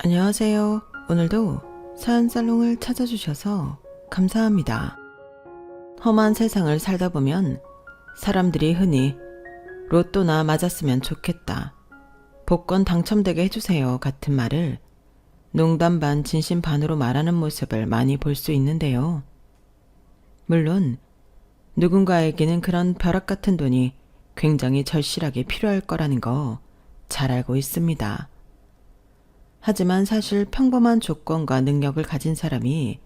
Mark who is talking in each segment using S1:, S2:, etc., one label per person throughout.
S1: 안녕하세요. 오늘도 사연살롱을 찾아주셔서 감사합니다. 험한 세상을 살다 보면 사람들이 흔히 로또나 맞았으면 좋겠다, 복권 당첨되게 해주세요 같은 말을 농담 반 진심 반으로 말하는 모습을 많이 볼 수 있는데요. 물론 누군가에게는 그런 벼락 같은 돈이 굉장히 절실하게 필요할 거라는 거 잘 알고 있습니다. 하지만 사실 평범한 조건과 능력을 가진 사람이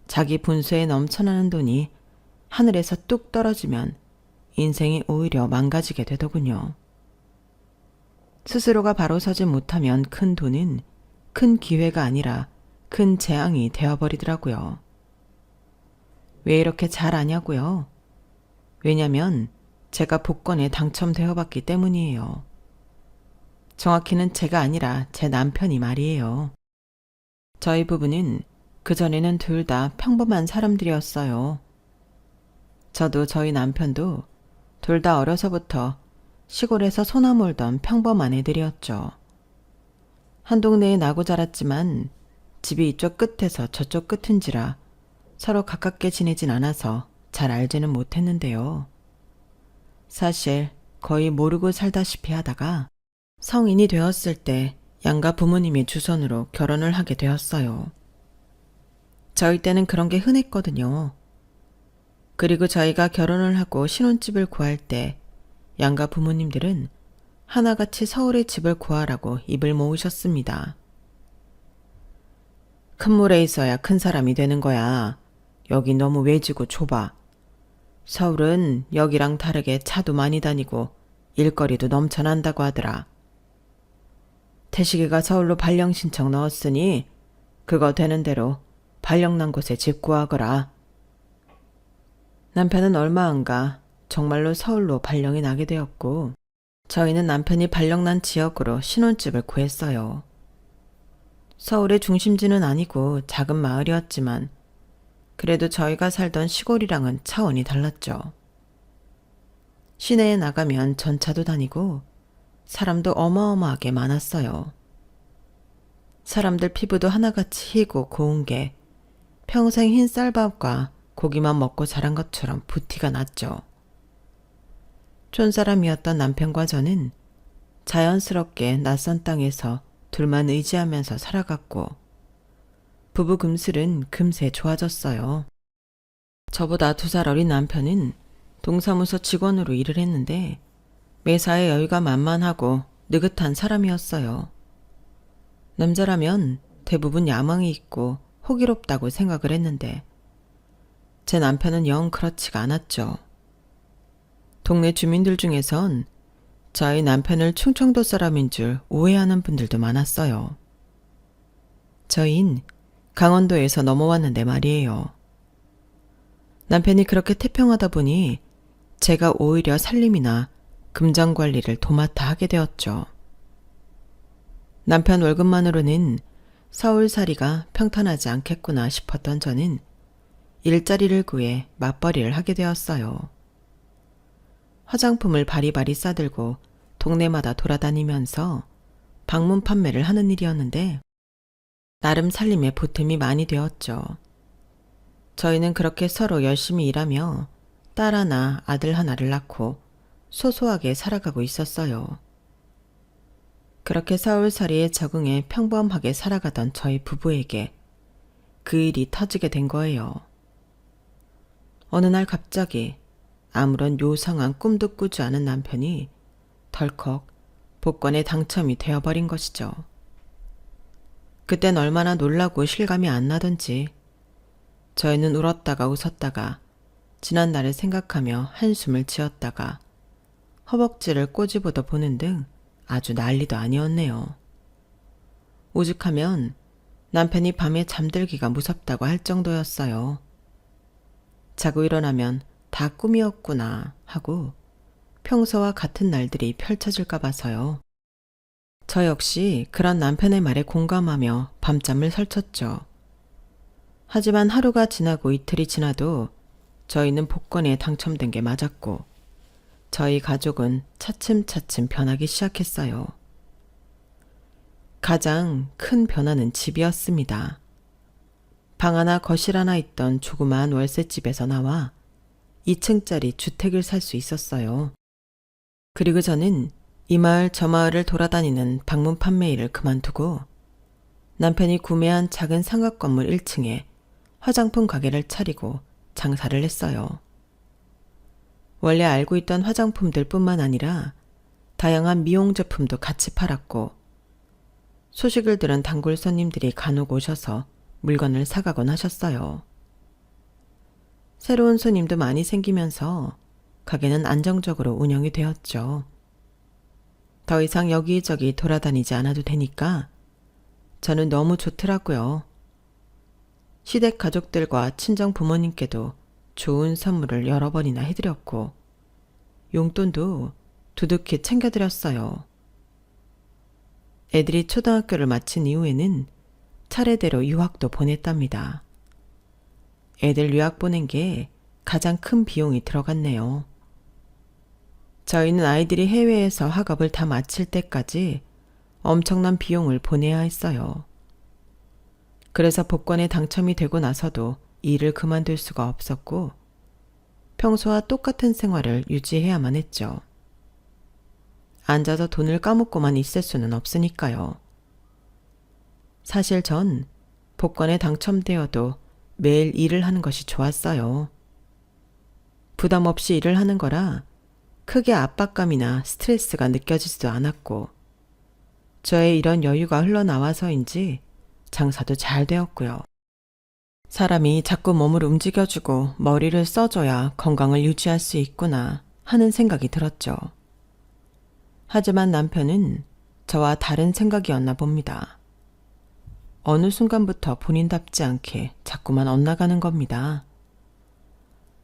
S1: 자기 분수에 넘쳐나는 돈이 하늘에서 뚝 떨어지면 인생이 오히려 망가지게 되더군요. 스스로가 바로 서지 못하면 큰 돈은 큰 기회가 아니라 큰 재앙이 되어버리더라고요. 왜 이렇게 잘 아냐고요? 왜냐면 제가 복권에 당첨되어 봤기 때문이에요. 정확히는 제가 아니라 제 남편이 말이에요. 저희 부부는 그전에는 둘 다 평범한 사람들이었어요. 저도 저희 남편도 둘 다 어려서부터 시골에서 소나 몰던 평범한 애들이었죠. 한 동네에 나고 자랐지만 집이 이쪽 끝에서 저쪽 끝인지라 서로 가깝게 지내진 않아서 잘 알지는 못했는데요. 사실 거의 모르고 살다시피 하다가 성인이 되었을 때 양가 부모님이 주선으로 결혼을 하게 되었어요. 저희 때는 그런 게 흔했거든요. 그리고 저희가 결혼을 하고 신혼집을 구할 때 양가 부모님들은 하나같이 서울에 집을 구하라고 입을 모으셨습니다. 큰 물에 있어야 큰 사람이 되는 거야. 여기 너무 외지고 좁아. 서울은 여기랑 다르게 차도 많이 다니고 일거리도 넘쳐난다고 하더라. 태식이가 서울로 발령 신청 넣었으니 그거 되는 대로 발령 난 곳에 집 구하거라. 남편은 얼마 안 가 정말로 서울로 발령이 나게 되었고 저희는 남편이 발령 난 지역으로 신혼집을 구했어요. 서울의 중심지는 아니고 작은 마을이었지만 그래도 저희가 살던 시골이랑은 차원이 달랐죠. 시내에 나가면 전차도 다니고 사람도 어마어마하게 많았어요. 사람들 피부도 하나같이 희고 고운 게 평생 흰 쌀밥과 고기만 먹고 자란 것처럼 부티가 났죠. 촌사람이었던 남편과 저는 자연스럽게 낯선 땅에서 둘만 의지하면서 살아갔고 부부 금슬은 금세 좋아졌어요. 저보다 2살 어린 남편은 동사무소 직원으로 일을 했는데 매사에 여유가 만만하고 느긋한 사람이었어요. 남자라면 대부분 야망이 있고 호기롭다고 생각을 했는데 제 남편은 영 그렇지가 않았죠. 동네 주민들 중에선 저희 남편을 충청도 사람인 줄 오해하는 분들도 많았어요. 저흰 강원도에서 넘어왔는데 말이에요. 남편이 그렇게 태평하다 보니 제가 오히려 살림이나 금장 관리를 도맡아 하게 되었죠. 남편 월급만으로는 서울살이가 평탄하지 않겠구나 싶었던 저는 일자리를 구해 맞벌이를 하게 되었어요. 화장품을 바리바리 싸들고 동네마다 돌아다니면서 방문 판매를 하는 일이었는데 나름 살림에 보탬이 많이 되었죠. 저희는 그렇게 서로 열심히 일하며 딸 하나, 아들 하나를 낳고 소소하게 살아가고 있었어요. 그렇게 서울살이에 적응해 평범하게 살아가던 저희 부부에게 그 일이 터지게 된 거예요. 어느 날 갑자기 아무런 요상한 꿈도 꾸지 않은 남편이 덜컥 복권에 당첨이 되어버린 것이죠. 그땐 얼마나 놀라고 실감이 안 나던지 저희는 울었다가 웃었다가 지난날을 생각하며 한숨을 지었다가 허벅지를 꼬집어도 보는 등 아주 난리도 아니었네요. 오죽하면 남편이 밤에 잠들기가 무섭다고 할 정도였어요. 자고 일어나면 다 꿈이었구나 하고 평소와 같은 날들이 펼쳐질까 봐서요. 저 역시 그런 남편의 말에 공감하며 밤잠을 설쳤죠. 하지만 하루가 지나고 이틀이 지나도 저희는 복권에 당첨된 게 맞았고 저희 가족은 차츰차츰 변하기 시작했어요. 가장 큰 변화는 집이었습니다. 방 하나 거실 하나 있던 조그마한 월세집에서 나와 2층짜리 주택을 살 수 있었어요. 그리고 저는 이 마을 저 마을을 돌아다니는 방문 판매 일을 그만두고 남편이 구매한 작은 상가 건물 1층에 화장품 가게를 차리고 장사를 했어요. 원래 알고 있던 화장품들 뿐만 아니라 다양한 미용 제품도 같이 팔았고 소식을 들은 단골 손님들이 간혹 오셔서 물건을 사가곤 하셨어요. 새로운 손님도 많이 생기면서 가게는 안정적으로 운영이 되었죠. 더 이상 여기저기 돌아다니지 않아도 되니까 저는 너무 좋더라고요. 시댁 가족들과 친정 부모님께도 좋은 선물을 여러 번이나 해드렸고 용돈도 두둑히 챙겨드렸어요. 애들이 초등학교를 마친 이후에는 차례대로 유학도 보냈답니다. 애들 유학 보낸 게 가장 큰 비용이 들어갔네요. 저희는 아이들이 해외에서 학업을 다 마칠 때까지 엄청난 비용을 보내야 했어요. 그래서 복권에 당첨이 되고 나서도 일을 그만둘 수가 없었고 평소와 똑같은 생활을 유지해야만 했죠. 앉아서 돈을 까먹고만 있을 수는 없으니까요. 사실 전 복권에 당첨되어도 매일 일을 하는 것이 좋았어요. 부담 없이 일을 하는 거라 크게 압박감이나 스트레스가 느껴지지도 않았고 저의 이런 여유가 흘러나와서인지 장사도 잘 되었고요. 사람이 자꾸 몸을 움직여주고 머리를 써줘야 건강을 유지할 수 있구나 하는 생각이 들었죠. 하지만 남편은 저와 다른 생각이었나 봅니다. 어느 순간부터 본인답지 않게 자꾸만 엇나가는 겁니다.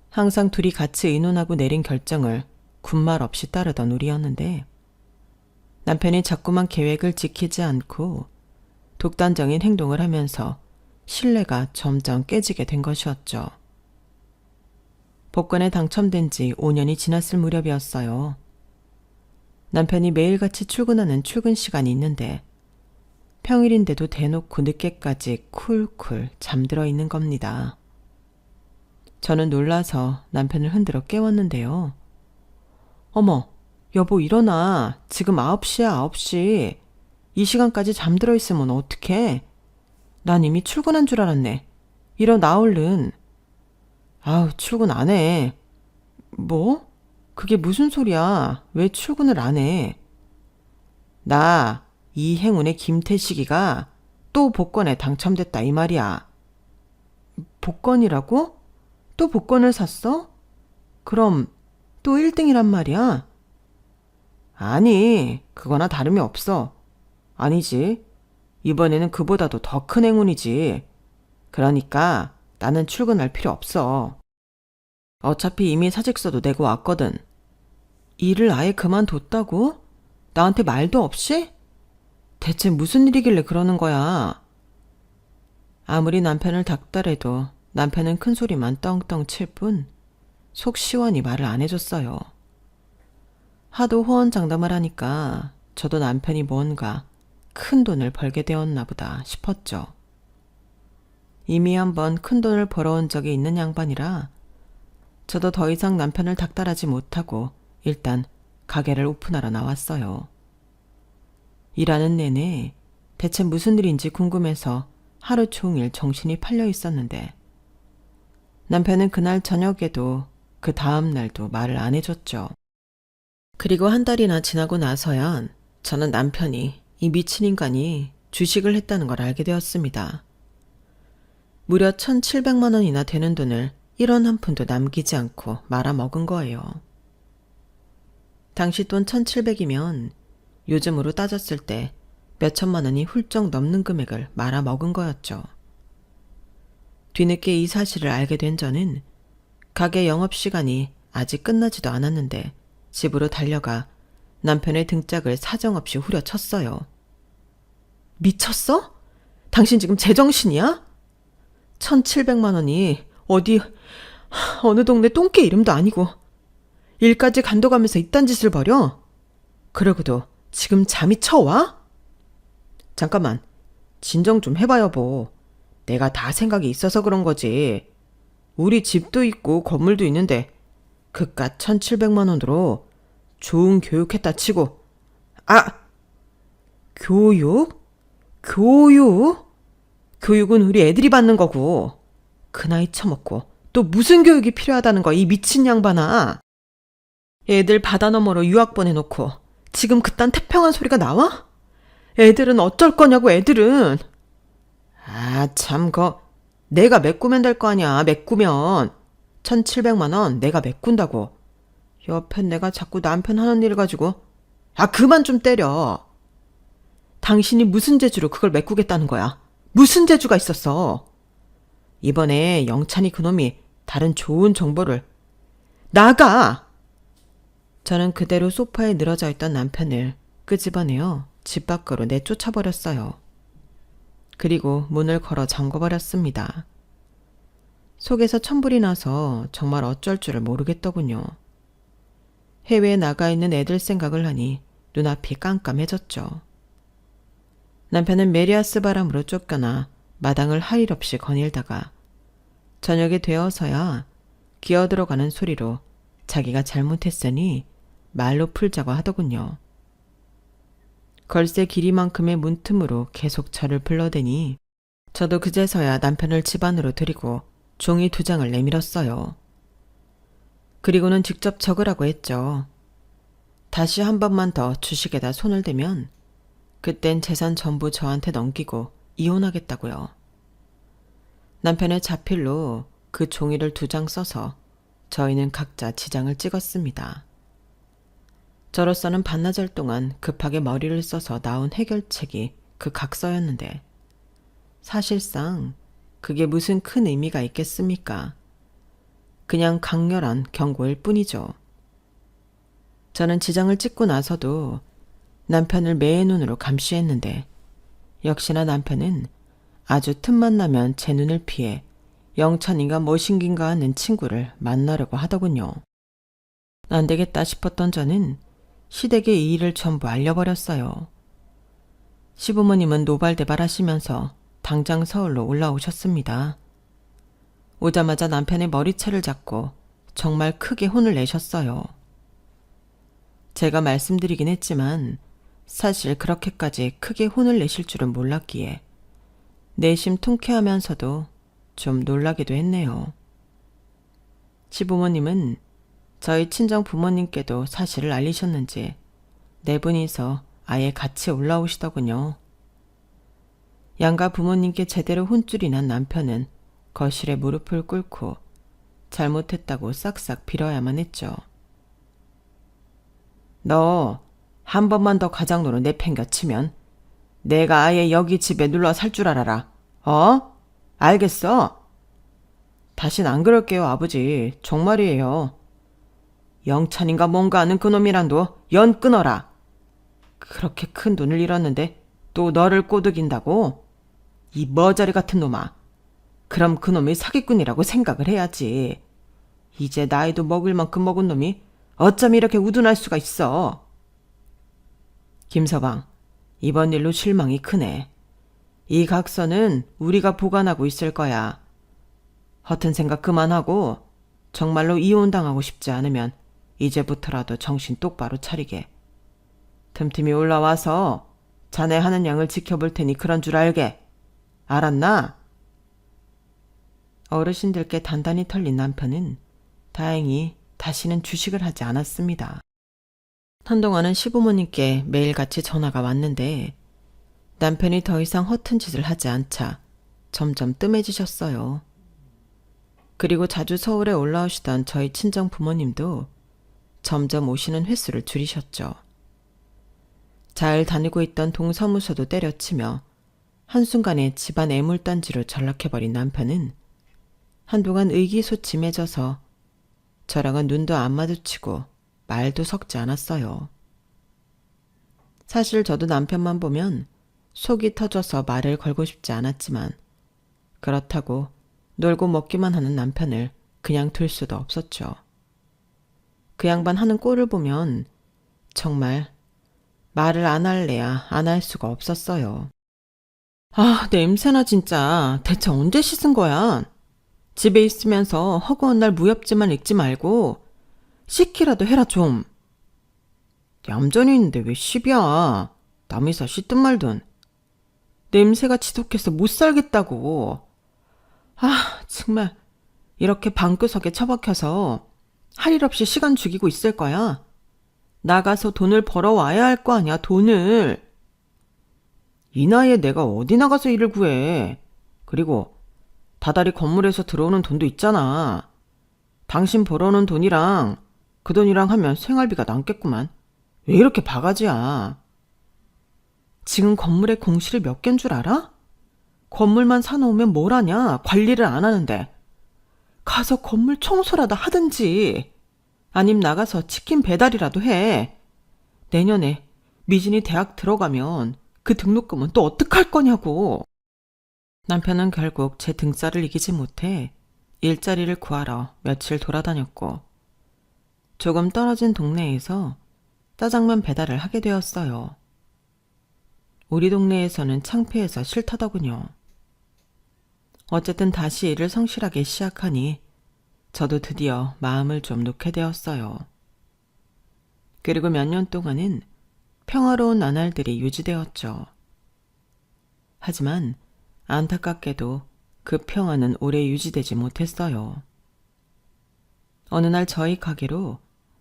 S1: 항상 둘이 같이 의논하고 내린 결정을 군말 없이 따르던 우리였는데 남편이 자꾸만 계획을 지키지 않고 독단적인 행동을 하면서 신뢰가 점점 깨지게 된 것이었죠. 복권에 당첨된 지 5년이 지났을 무렵이었어요. 남편이 매일같이 출근하는 출근 시간이 있는데 평일인데도 대놓고 늦게까지 쿨쿨 잠들어 있는 겁니다. 저는 놀라서 남편을 흔들어 깨웠는데요. 어머, 여보 일어나. 지금 9시야, 9시. 이 시간까지 잠들어 있으면 어떡해? 난 이미 출근한 줄 알았네. 일어나 얼른. 아우, 출근 안 해. 뭐? 그게 무슨 소리야? 왜 출근을 안 해? 나 이 행운의 김태식이가 또 복권에 당첨됐다 이 말이야. 복권이라고? 또 복권을 샀어? 그럼 또 1등이란 말이야? 아니, 그거나 다름이 없어. 아니지. 이번에는 그보다도 더 큰 행운이지. 그러니까 나는 출근할 필요 없어. 어차피 이미 사직서도 내고 왔거든. 일을 아예 그만뒀다고? 나한테 말도 없이? 대체 무슨 일이길래 그러는 거야? 아무리 남편을 닥달해도 남편은 큰 소리만 떵떵 칠 뿐 속 시원히 말을 안 해줬어요. 하도 호언장담을 하니까 저도 남편이 뭔가 큰 돈을 벌게 되었나 보다 싶었죠. 이미 한번 큰 돈을 벌어온 적이 있는 양반이라 저도 더 이상 남편을 닥달하지 못하고 일단 가게를 오픈하러 나왔어요. 일하는 내내 대체 무슨 일인지 궁금해서 하루 종일 정신이 팔려 있었는데 남편은 그날 저녁에도 그 다음 날도 말을 안 해줬죠. 그리고 한 달이나 지나고 나서야 저는 남편이 이 미친 인간이 주식을 했다는 걸 알게 되었습니다. 무려 1,700만 원이나 되는 돈을 1원 한 푼도 남기지 않고 말아먹은 거예요. 당시 돈 1,700이면 요즘으로 따졌을 때 몇천만 원이 훌쩍 넘는 금액을 말아먹은 거였죠. 뒤늦게 이 사실을 알게 된 저는 가게 영업시간이 아직 끝나지도 않았는데 집으로 달려가 남편의 등짝을 사정없이 후려쳤어요. 미쳤어? 당신 지금 제정신이야? 1,700만 원이 어느 동네 똥개 이름도 아니고 일까지 간도가면서 이딴 짓을 벌여? 그러고도 지금 잠이 쳐와? 잠깐만, 진정 좀 해봐 여보. 내가 다 생각이 있어서 그런 거지. 우리 집도 있고 건물도 있는데 그깟 1,700만 원으로 좋은 교육했다 치고. 아! 교육? 교육? 교육은 우리 애들이 받는 거고. 그 나이 처먹고 또 무슨 교육이 필요하다는 거야, 이 미친 양반아. 애들 바다 너머로 유학 보내놓고 지금 그딴 태평한 소리가 나와? 애들은 어쩔 거냐고, 애들은. 아, 참, 내가 메꾸면 될 거 아니야, 메꾸면. 1,700만 원 내가 메꾼다고. 옆에 내가 자꾸 남편 하는 일 가지고. 아, 그만 좀 때려. 당신이 무슨 재주로 그걸 메꾸겠다는 거야? 무슨 재주가 있었어? 이번에 영찬이 그놈이 다른 좋은 정보를. 나가! 저는 그대로 소파에 늘어져 있던 남편을 끄집어내어 집 밖으로 내쫓아버렸어요. 그리고 문을 걸어 잠궈버렸습니다. 속에서 천불이 나서 정말 어쩔 줄을 모르겠더군요. 해외에 나가 있는 애들 생각을 하니 눈앞이 깜깜해졌죠. 남편은 메리아스 바람으로 쫓겨나 마당을 할 일 없이 거닐다가 저녁이 되어서야 기어들어가는 소리로 자기가 잘못했으니 말로 풀자고 하더군요. 걸쇠 길이만큼의 문틈으로 계속 저를 불러대니 저도 그제서야 남편을 집 안으로 들이고 종이 2장을 내밀었어요. 그리고는 직접 적으라고 했죠. 다시 한 번만 더 주식에다 손을 대면 그땐 재산 전부 저한테 넘기고 이혼하겠다고요. 남편의 자필로 그 종이를 2장 써서 저희는 각자 지장을 찍었습니다. 저로서는 반나절 동안 급하게 머리를 써서 나온 해결책이 그 각서였는데 사실상 그게 무슨 큰 의미가 있겠습니까? 그냥 강렬한 경고일 뿐이죠. 저는 지장을 찍고 나서도 남편을 매의 눈으로 감시했는데 역시나 남편은 아주 틈만 나면 제 눈을 피해 영찬이가 뭐신긴가 하는 친구를 만나려고 하더군요. 안 되겠다 싶었던 저는 시댁에 이 일을 전부 알려버렸어요. 시부모님은 노발대발하시면서 당장 서울로 올라오셨습니다. 오자마자 남편의 머리채를 잡고 정말 크게 혼을 내셨어요. 제가 말씀드리긴 했지만 사실 그렇게까지 크게 혼을 내실 줄은 몰랐기에 내심 통쾌하면서도 좀 놀라기도 했네요. 시부모님은 저희 친정 부모님께도 사실을 알리셨는지 4분이서 아예 같이 올라오시더군요. 양가 부모님께 제대로 혼쭐이 난 남편은 거실에 무릎을 꿇고 잘못했다고 싹싹 빌어야만 했죠. 너 한 번만 더 가장노로 내팽겨치면 내가 아예 여기 집에 눌러 살 줄 알아라. 알겠어? 다신 안 그럴게요, 아버지. 정말이에요. 영찬인가 뭔가 하는 그놈이랑도 연 끊어라. 그렇게 큰 돈을 잃었는데 또 너를 꼬드긴다고? 이 머저리 같은 놈아. 그럼 그놈이 사기꾼이라고 생각을 해야지. 이제 나이도 먹을 만큼 먹은 놈이 어쩜 이렇게 우둔할 수가 있어. 김서방, 이번 일로 실망이 크네. 이 각서는 우리가 보관하고 있을 거야. 허튼 생각 그만하고 정말로 이혼당하고 싶지 않으면 이제부터라도 정신 똑바로 차리게. 틈틈이 올라와서 자네 하는 양을 지켜볼 테니 그런 줄 알게. 알았나? 어르신들께 단단히 털린 남편은 다행히 다시는 주식을 하지 않았습니다. 한동안은 시부모님께 매일같이 전화가 왔는데 남편이 더 이상 허튼 짓을 하지 않자 점점 뜸해지셨어요. 그리고 자주 서울에 올라오시던 저희 친정 부모님도 점점 오시는 횟수를 줄이셨죠. 잘 다니고 있던 동사무소도 때려치며 한순간에 집안 애물단지로 전락해버린 남편은 한동안 의기소침해져서 저랑은 눈도 안 마주치고 말도 섞지 않았어요. 사실 저도 남편만 보면 속이 터져서 말을 걸고 싶지 않았지만 그렇다고 놀고 먹기만 하는 남편을 그냥 둘 수도 없었죠. 그 양반 하는 꼴을 보면 정말 말을 안 할래야 안 할 수가 없었어요. 아, 냄새나 진짜. 대체 언제 씻은 거야? 집에 있으면서 허구한 날 무협지만 읽지 말고 씻기라도 해라 좀. 얌전히 있는데 왜 시비야? 남이 사 씻든 말든. 냄새가 지독해서 못 살겠다고. 아, 정말 이렇게 방구석에 처박혀서 할 일 없이 시간 죽이고 있을 거야? 나가서 돈을 벌어와야 할 거 아니야, 돈을. 이 나이에 내가 어디 나가서 일을 구해. 그리고 다달이 건물에서 들어오는 돈도 있잖아. 당신 벌어오는 돈이랑 그 돈이랑 하면 생활비가 남겠구만. 왜 이렇게 바가지야? 지금 건물에 공실이 몇 개인 줄 알아? 건물만 사놓으면 뭘 하냐? 관리를 안 하는데. 가서 건물 청소라도 하든지. 아님 나가서 치킨 배달이라도 해. 내년에 미진이 대학 들어가면 그 등록금은 또 어떡할 거냐고. 남편은 결국 제 등살을 이기지 못해 일자리를 구하러 며칠 돌아다녔고 조금 떨어진 동네에서 짜장면 배달을 하게 되었어요. 우리 동네에서는 창피해서 싫다더군요. 어쨌든 다시 일을 성실하게 시작하니 저도 드디어 마음을 좀 놓게 되었어요. 그리고 몇 년 동안은 평화로운 나날들이 유지되었죠. 하지만 안타깝게도 그 평화는 오래 유지되지 못했어요. 어느 날 저희 가게로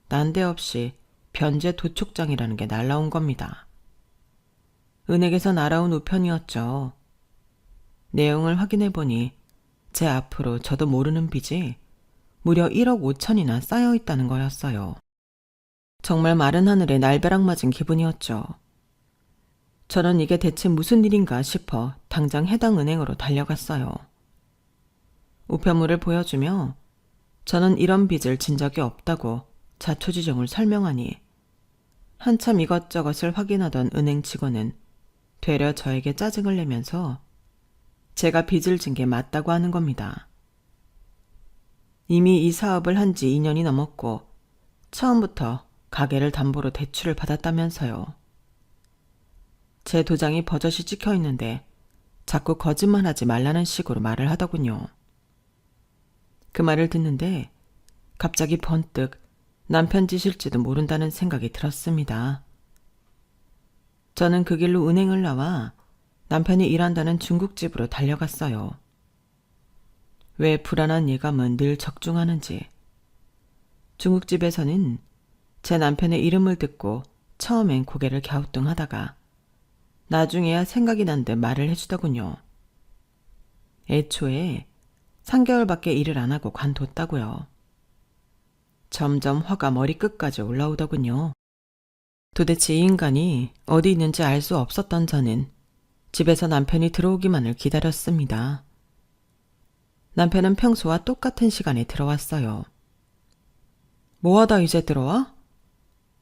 S1: 난데없이 변제 도촉장이라는 게 날라온 겁니다. 은행에서 날아온 우편이었죠. 내용을 확인해보니 제 앞으로 저도 모르는 빚이 무려 1억 5천이나 쌓여있다는 거였어요. 정말 마른 하늘에 날벼락 맞은 기분이었죠. 저는 이게 대체 무슨 일인가 싶어 당장 해당 은행으로 달려갔어요. 우편물을 보여주며 저는 이런 빚을 진 적이 없다고 자초지종을 설명하니 한참 이것저것을 확인하던 은행 직원은 되려 저에게 짜증을 내면서 제가 빚을 진 게 맞다고 하는 겁니다. 이미 이 사업을 한 지 2년이 넘었고 처음부터 가게를 담보로 대출을 받았다면서요. 제 도장이 버젓이 찍혀 있는데 자꾸 거짓말하지 말라는 식으로 말을 하더군요. 그 말을 듣는데 갑자기 번뜩 남편 짓일지도 모른다는 생각이 들었습니다. 저는 그 길로 은행을 나와 남편이 일한다는 중국집으로 달려갔어요. 왜 불안한 예감은 늘 적중하는지. 중국집에서는 제 남편의 이름을 듣고 처음엔 고개를 갸우뚱하다가 나중에야 생각이 난 듯 말을 해주더군요. 애초에 3개월밖에 일을 안 하고 관뒀다고요. 점점 화가 머리끝까지 올라오더군요. 도대체 이 인간이 어디 있는지 알 수 없었던 저는 집에서 남편이 들어오기만을 기다렸습니다. 남편은 평소와 똑같은 시간에 들어왔어요. 뭐하다 이제 들어와?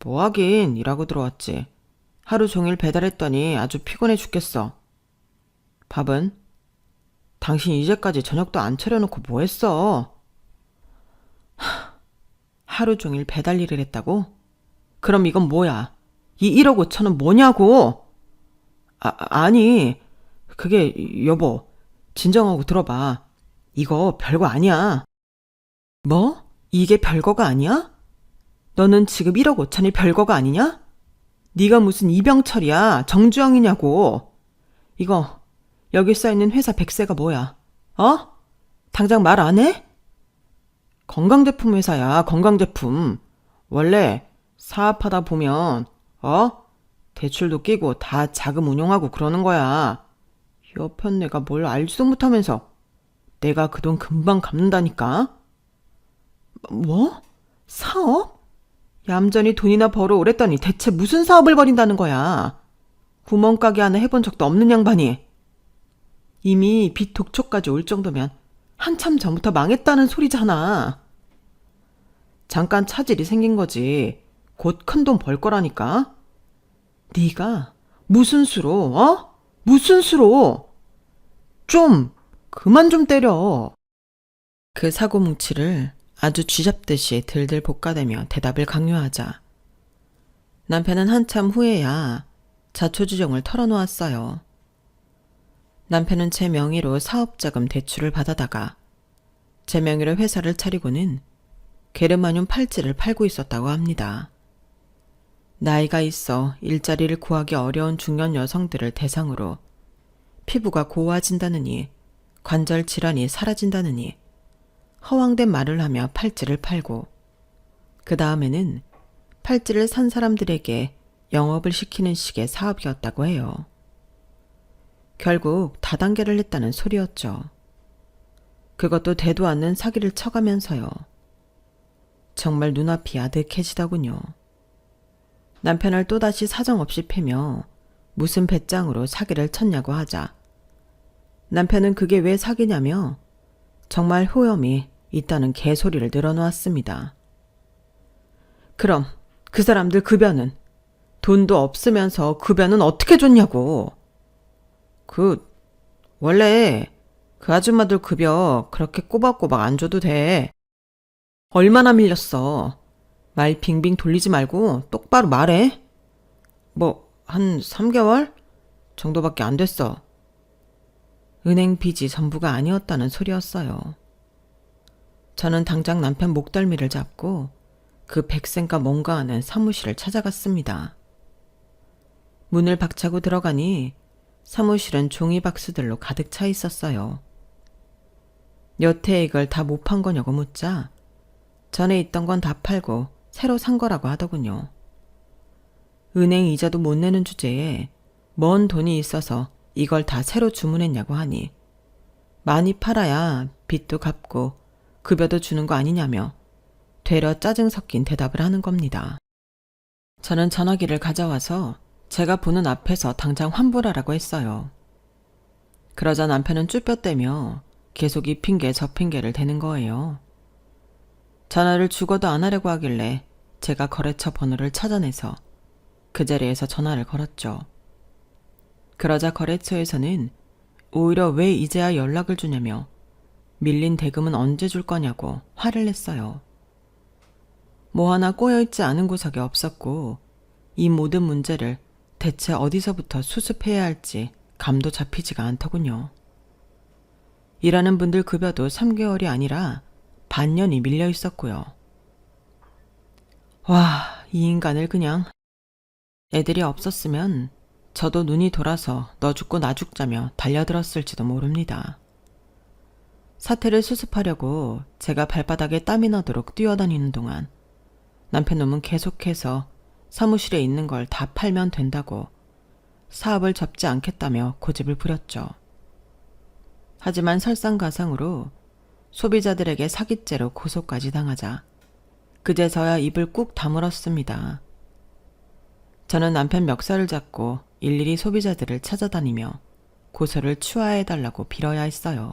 S1: 뭐하긴 일하고 들어왔지. 하루 종일 배달했더니 아주 피곤해 죽겠어. 밥은? 당신 이제까지 저녁도 안 차려놓고 뭐했어? 하루 종일 배달 일을 했다고? 그럼 이건 뭐야? 이 1억 5천은 뭐냐고? 아니, 그게 여보, 진정하고 들어봐. 이거 별거 아니야. 뭐? 이게 별거가 아니야? 너는 지금 1억 5천이 별거가 아니냐? 네가 무슨 이병철이야? 정주영이냐고. 이거 여기 써있는 회사 백세가 뭐야? 어? 당장 말 안 해? 건강제품 회사야, 건강제품. 원래 사업하다 보면 대출도 끼고 다 자금 운용하고 그러는 거야. 여편네가 뭘 알지도 못하면서 내가 그 돈 금방 갚는다니까. 뭐? 사업? 얌전히 돈이나 벌어오랬더니 대체 무슨 사업을 벌인다는 거야. 구멍가게 하나 해본 적도 없는 양반이. 이미 빚 독촉까지 올 정도면 한참 전부터 망했다는 소리잖아. 잠깐 차질이 생긴 거지. 곧 큰 돈 벌 거라니까. 네가 무슨 수로 무슨 수로? 좀 그만 좀 때려. 그 사고뭉치를 아주 쥐잡듯이 들들 볶아대며 대답을 강요하자 남편은 한참 후에야 자초지종을 털어놓았어요. 남편은 제 명의로 사업자금 대출을 받아다가 제 명의로 회사를 차리고는 게르마늄 팔찌를 팔고 있었다고 합니다. 나이가 있어 일자리를 구하기 어려운 중년 여성들을 대상으로 피부가 고와진다느니 관절 질환이 사라진다느니 허황된 말을 하며 팔찌를 팔고 그 다음에는 팔찌를 산 사람들에게 영업을 시키는 식의 사업이었다고 해요. 결국 다단계를 했다는 소리였죠. 그것도 되도 않는 사기를 쳐가면서요. 정말 눈앞이 아득해지더군요. 남편을 또다시 사정없이 패며 무슨 배짱으로 사기를 쳤냐고 하자 남편은 그게 왜 사기냐며 정말 효험이 있다는 개소리를 늘어놓았습니다. 그럼 그 사람들 급여는? 돈도 없으면서 급여는 어떻게 줬냐고. 원래 그 아줌마들 급여 그렇게 꼬박꼬박 안 줘도 돼. 얼마나 밀렸어. 말 빙빙 돌리지 말고 똑바로 말해. 한 3개월 정도밖에 안 됐어. 은행 빚이 전부가 아니었다는 소리였어요. 저는 당장 남편 목덜미를 잡고 그 백센과 뭔가 하는 사무실을 찾아갔습니다. 문을 박차고 들어가니 사무실은 종이 박스들로 가득 차 있었어요. 여태 이걸 다 못 판 거냐고 묻자 전에 있던 건 다 팔고 새로 산 거라고 하더군요. 은행 이자도 못 내는 주제에 먼 돈이 있어서 이걸 다 새로 주문했냐고 하니 많이 팔아야 빚도 갚고 급여도 주는 거 아니냐며 되려 짜증 섞인 대답을 하는 겁니다. 저는 전화기를 가져와서 제가 보는 앞에서 당장 환불하라고 했어요. 그러자 남편은 쭈뼛대며 계속 이 핑계 저 핑계를 대는 거예요. 전화를 죽어도 안 하려고 하길래 제가 거래처 번호를 찾아내서 그 자리에서 전화를 걸었죠. 그러자 거래처에서는 오히려 왜 이제야 연락을 주냐며 밀린 대금은 언제 줄 거냐고 화를 냈어요. 뭐 하나 꼬여있지 않은 구석이 없었고 이 모든 문제를 대체 어디서부터 수습해야 할지 감도 잡히지가 않더군요. 일하는 분들 급여도 3개월이 아니라 반년이 밀려 있었고요. 와, 이 인간을 그냥. 애들이 없었으면 저도 눈이 돌아서 너 죽고 나 죽자며 달려들었을지도 모릅니다. 사태를 수습하려고 제가 발바닥에 땀이 나도록 뛰어다니는 동안 남편 놈은 계속해서 사무실에 있는 걸 다 팔면 된다고 사업을 접지 않겠다며 고집을 부렸죠. 하지만 설상가상으로 소비자들에게 사기죄로 고소까지 당하자 그제서야 입을 꾹 다물었습니다. 저는 남편 멱살을 잡고 일일이 소비자들을 찾아다니며 고소를 추하해달라고 빌어야 했어요.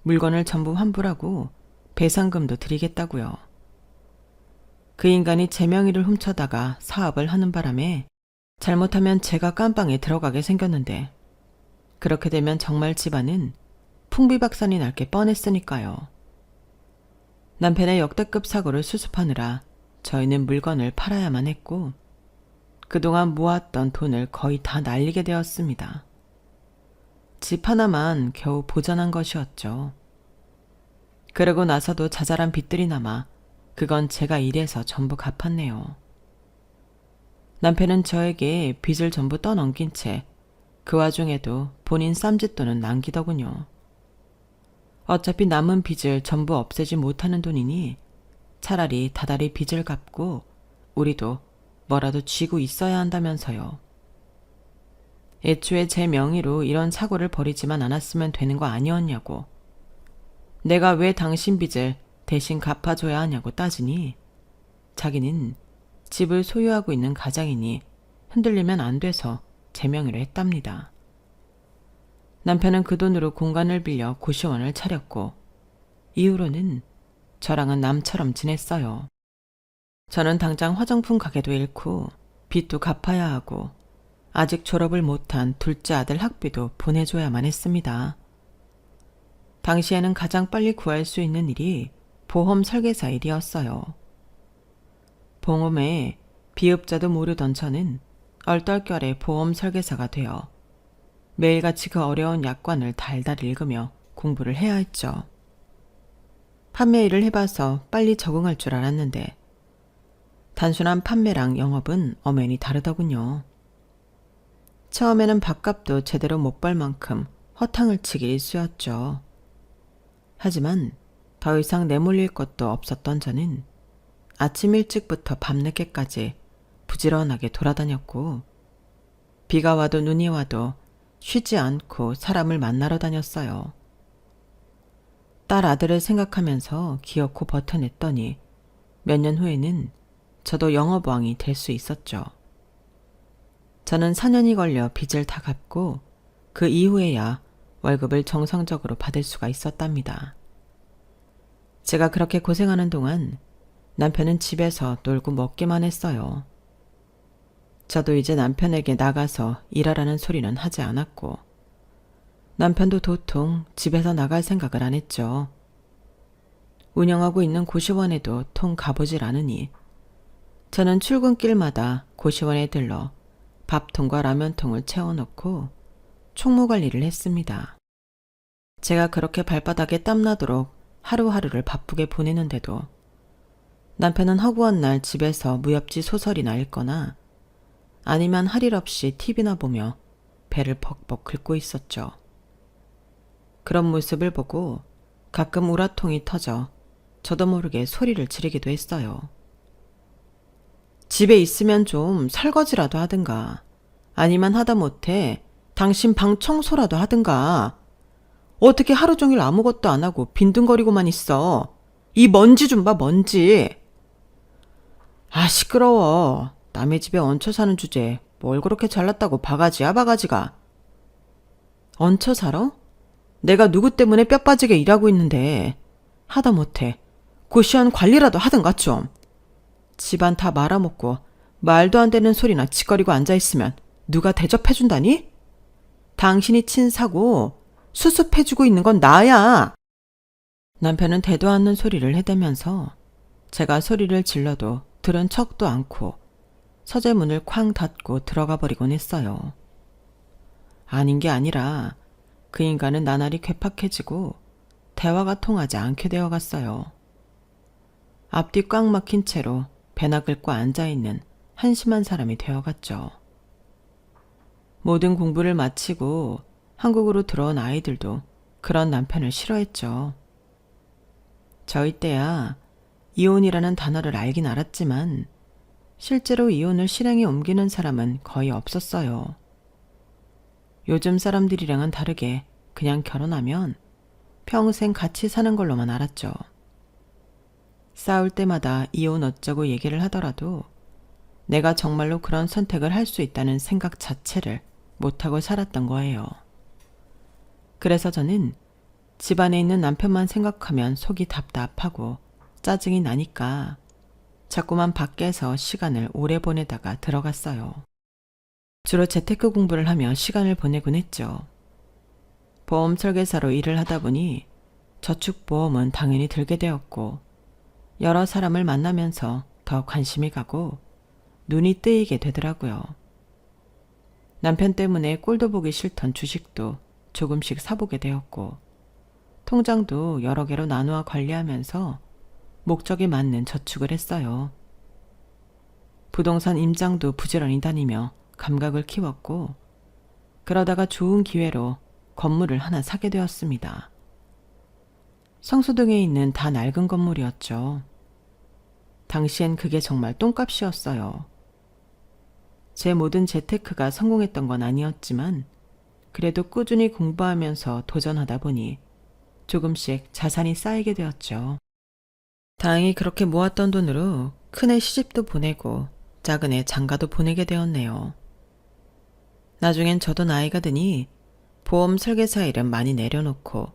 S1: 물건을 전부 환불하고 배상금도 드리겠다고요. 그 인간이 제 명의를 훔쳐다가 사업을 하는 바람에 잘못하면 제가 깜빵에 들어가게 생겼는데 그렇게 되면 정말 집안은 풍비박산이 날 게 뻔했으니까요. 남편의 역대급 사고를 수습하느라 저희는 물건을 팔아야만 했고 그동안 모았던 돈을 거의 다 날리게 되었습니다. 집 하나만 겨우 보전한 것이었죠. 그러고 나서도 자잘한 빚들이 남아 그건 제가 일해서 전부 갚았네요. 남편은 저에게 빚을 전부 떠넘긴 채 그 와중에도 본인 쌈짓돈은 남기더군요. 어차피 남은 빚을 전부 없애지 못하는 돈이니 차라리 다달이 빚을 갚고 우리도 뭐라도 쥐고 있어야 한다면서요. 애초에 제 명의로 이런 사고를 벌이지만 않았으면 되는 거 아니었냐고. 내가 왜 당신 빚을 대신 갚아줘야 하냐고 따지니 자기는 집을 소유하고 있는 가장이니 흔들리면 안 돼서 제 명의로 했답니다. 남편은 그 돈으로 공간을 빌려 고시원을 차렸고 이후로는 저랑은 남처럼 지냈어요. 저는 당장 화장품 가게도 잃고 빚도 갚아야 하고 아직 졸업을 못한 둘째 아들 학비도 보내줘야만 했습니다. 당시에는 가장 빨리 구할 수 있는 일이 보험 설계사 일이었어요. 보험에 비읍자도 모르던 저는 얼떨결에 보험 설계사가 되어 매일같이 그 어려운 약관을 달달 읽으며 공부를 해야 했죠. 판매 일을 해봐서 빨리 적응할 줄 알았는데 단순한 판매랑 영업은 엄연히 다르더군요. 처음에는 밥값도 제대로 못 벌 만큼 허탕을 치기 일쑤였죠. 하지만 더 이상 내몰릴 것도 없었던 저는 아침 일찍부터 밤늦게까지 부지런하게 돌아다녔고 비가 와도 눈이 와도 쉬지 않고 사람을 만나러 다녔어요. 딸 아들을 생각하면서 기어코 버텨냈더니 몇 년 후에는 저도 영업왕이 될 수 있었죠. 저는 4년이 걸려 빚을 다 갚고 그 이후에야 월급을 정상적으로 받을 수가 있었답니다. 제가 그렇게 고생하는 동안 남편은 집에서 놀고 먹기만 했어요. 저도 이제 남편에게 나가서 일하라는 소리는 하지 않았고 남편도 도통 집에서 나갈 생각을 안 했죠. 운영하고 있는 고시원에도 통 가보질 않으니 저는 출근길마다 고시원에 들러 밥통과 라면통을 채워놓고 총무관리를 했습니다. 제가 그렇게 발바닥에 땀나도록 하루하루를 바쁘게 보내는데도 남편은 허구한 날 집에서 무협지 소설이나 읽거나 아니면 할 일 없이 TV나 보며 배를 벅벅 긁고 있었죠. 그런 모습을 보고 가끔 우라통이 터져 저도 모르게 소리를 지르기도 했어요. 집에 있으면 좀 설거지라도 하든가 아니면 하다못해 당신 방 청소라도 하든가 어떻게 하루 종일 아무것도 안 하고 빈둥거리고만 있어. 이 먼지 좀 봐, 먼지. 아, 시끄러워. 남의 집에 얹혀 사는 주제에 뭘 그렇게 잘났다고 바가지야, 바가지가. 얹혀 살아? 내가 누구 때문에 뼈 빠지게 일하고 있는데 하다못해 고시원 관리라도 하든가 좀. 집안 다 말아먹고 말도 안 되는 소리나 짓거리고 앉아있으면 누가 대접해준다니? 당신이 친 사고 수습해주고 있는 건 나야. 남편은 대도 않는 소리를 해대면서 제가 소리를 질러도 들은 척도 않고 서재문을 쾅 닫고 들어가 버리곤 했어요. 아닌 게 아니라 그 인간은 나날이 괴팍해지고 대화가 통하지 않게 되어갔어요. 앞뒤 꽉 막힌 채로 배나 긁고 앉아있는 한심한 사람이 되어갔죠. 모든 공부를 마치고 한국으로 들어온 아이들도 그런 남편을 싫어했죠. 저희 때야 이혼이라는 단어를 알긴 알았지만 실제로 이혼을 실행에 옮기는 사람은 거의 없었어요. 요즘 사람들이랑은 다르게 그냥 결혼하면 평생 같이 사는 걸로만 알았죠. 싸울 때마다 이혼 어쩌고 얘기를 하더라도 내가 정말로 그런 선택을 할 수 있다는 생각 자체를 못하고 살았던 거예요. 그래서 저는 집안에 있는 남편만 생각하면 속이 답답하고 짜증이 나니까 자꾸만 밖에서 시간을 오래 보내다가 들어갔어요. 주로 재테크 공부를 하며 시간을 보내곤 했죠. 보험 설계사로 일을 하다 보니 저축보험은 당연히 들게 되었고 여러 사람을 만나면서 더 관심이 가고 눈이 뜨이게 되더라고요. 남편 때문에 꼴도 보기 싫던 주식도 조금씩 사보게 되었고 통장도 여러 개로 나누어 관리하면서 목적에 맞는 저축을 했어요. 부동산 임장도 부지런히 다니며 감각을 키웠고 그러다가 좋은 기회로 건물을 하나 사게 되었습니다. 성수동에 있는 다 낡은 건물이었죠. 당시엔 그게 정말 똥값이었어요. 제 모든 재테크가 성공했던 건 아니었지만 그래도 꾸준히 공부하면서 도전하다 보니 조금씩 자산이 쌓이게 되었죠. 다행히 그렇게 모았던 돈으로 큰애 시집도 보내고 작은애 장가도 보내게 되었네요. 나중엔 저도 나이가 드니 보험 설계사 일은 많이 내려놓고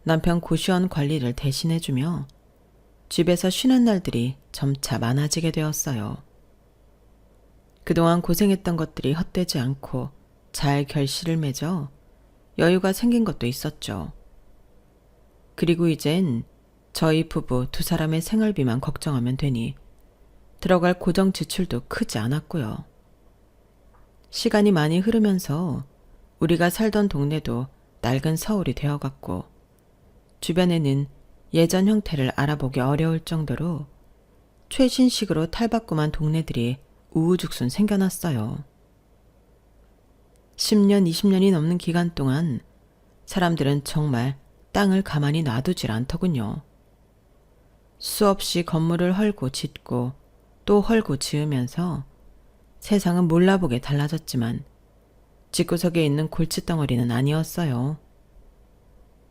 S1: 남편 고시원 관리를 대신해주며 집에서 쉬는 날들이 점차 많아지게 되었어요. 그동안 고생했던 것들이 헛되지 않고 잘 결실을 맺어 여유가 생긴 것도 있었죠. 그리고 이젠 저희 부부 두 사람의 생활비만 걱정하면 되니 들어갈 고정 지출도 크지 않았고요. 시간이 많이 흐르면서 우리가 살던 동네도 낡은 서울이 되어갔고 주변에는 예전 형태를 알아보기 어려울 정도로 최신식으로 탈바꿈한 동네들이 우후죽순 생겨났어요. 10년, 20년이 넘는 기간 동안 사람들은 정말 땅을 가만히 놔두질 않더군요. 수없이 건물을 헐고 짓고 또 헐고 지으면서 세상은 몰라보게 달라졌지만 집구석에 있는 골칫덩어리는 아니었어요.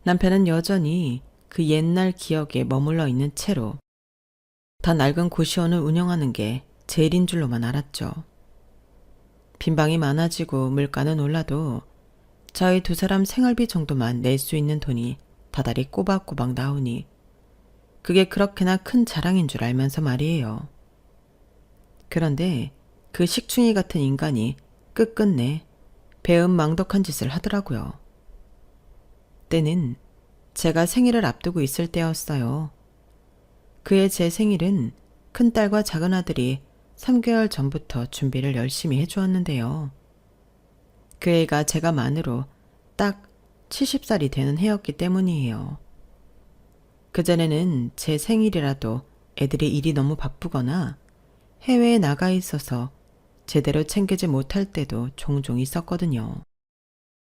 S1: 남편은 여전히 그 옛날 기억에 머물러 있는 채로 더 낡은 고시원을 운영하는 게 제일인 줄로만 알았죠. 빈방이 많아지고 물가는 올라도 저희 두 사람 생활비 정도만 낼 수 있는 돈이 다달이 꼬박꼬박 나오니 그게 그렇게나 큰 자랑인 줄 알면서 말이에요. 그런데 그 식충이 같은 인간이 끝끝내 배은망덕한 짓을 하더라고요. 때는 제가 생일을 앞두고 있을 때였어요. 그해 제 생일은 큰딸과 작은아들이 3개월 전부터 준비를 열심히 해주었는데요. 그 해가 제가 만으로 딱 70살이 되는 해였기 때문이에요. 그전에는 제 생일이라도 애들이 일이 너무 바쁘거나 해외에 나가 있어서 제대로 챙기지 못할 때도 종종 있었거든요.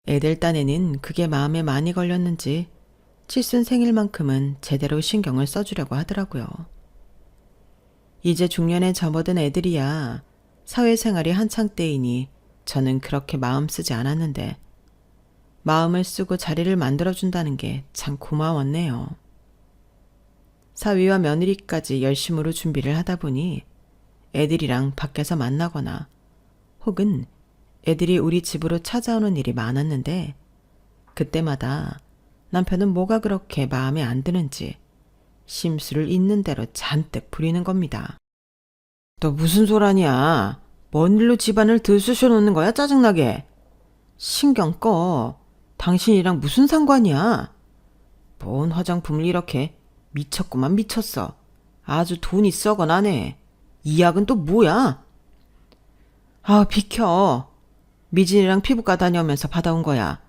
S1: 애들 딴에는 그게 마음에 많이 걸렸는지 칠순 생일만큼은 제대로 신경을 써주려고 하더라고요. 이제 중년에 접어든 애들이야 사회생활이 한창 때이니 저는 그렇게 마음 쓰지 않았는데 마음을 쓰고 자리를 만들어준다는 게 참 고마웠네요. 사위와 며느리까지 열심으로 준비를 하다 보니 애들이랑 밖에서 만나거나 혹은 애들이 우리 집으로 찾아오는 일이 많았는데 그때마다 남편은 뭐가 그렇게 마음에 안 드는지 심술을 있는 대로 잔뜩 부리는 겁니다. 너 무슨 소라냐? 뭔 일로 집안을 들쑤셔 놓는 거야 짜증나게? 신경 꺼. 당신이랑 무슨 상관이야? 뭔 화장품을 이렇게 미쳤구만 미쳤어. 아주 돈이 썩어나네. 이 약은 또 뭐야? 아 비켜. 미진이랑 피부과 다녀오면서 받아온 거야.